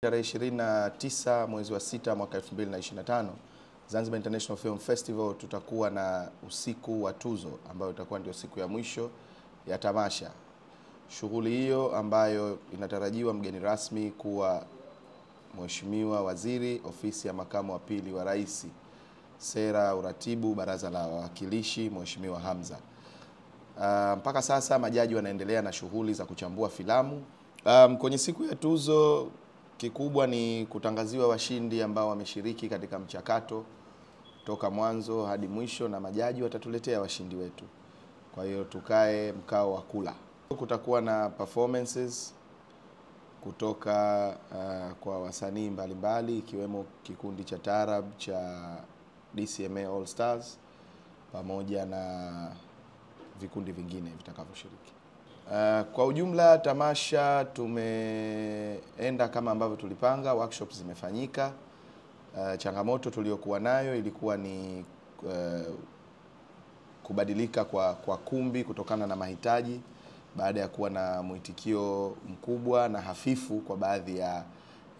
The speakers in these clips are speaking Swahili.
Tarehe 29 mwezi wa 6 mwaka 2025, Zanzibar International Film Festival tutakuwa na usiku wa tuzo ambayo itakuwa ndio siku ya mwisho ya tamasha. Shughuli hiyo ambayo inatarajiwa mgeni rasmi kuwa Mheshimiwa Waziri, Ofisi ya Makamu wa Pili wa Rais, Sera, Uratibu, Baraza la Wawakilishi, Mheshimiwa Hamza. Mpaka sasa majaji wanaendelea na shughuli za kuchambua filamu. Kwenye siku ya tuzo kikubwa ni kutangaziwa washindi ambao wameshiriki katika mchakato toka mwanzo hadi mwisho, na majaji watatuletea washindi wetu. Kwa hiyo tukae mkao wa kula. Kutakuwa na performances kutoka kwa wasanii mbalimbali ikiwemo kikundi cha taarab cha DCMA All Stars pamoja na vikundi vingine vitakavyoshiriki. Kwa ujumla tamasha tumeenda kama ambavyo tulipanga. Workshops zimefanyika. Changamoto tuliyokuwa nayo ilikuwa ni kubadilika kwa kumbi kutokana na mahitaji baada ya kuwa na mwitikio mkubwa na hafifu kwa baadhi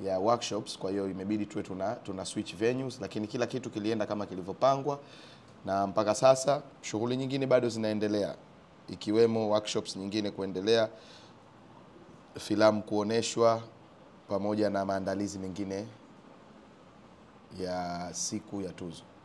ya workshops. Kwa hiyo imebidi tuwe tuna switch venues, lakini kila kitu kilienda kama kilivyopangwa, na mpaka sasa shughuli nyingine bado zinaendelea ikiwemo workshops nyingine kuendelea, filamu kuoneshwa pamoja na maandalizi mengine ya siku ya tuzo.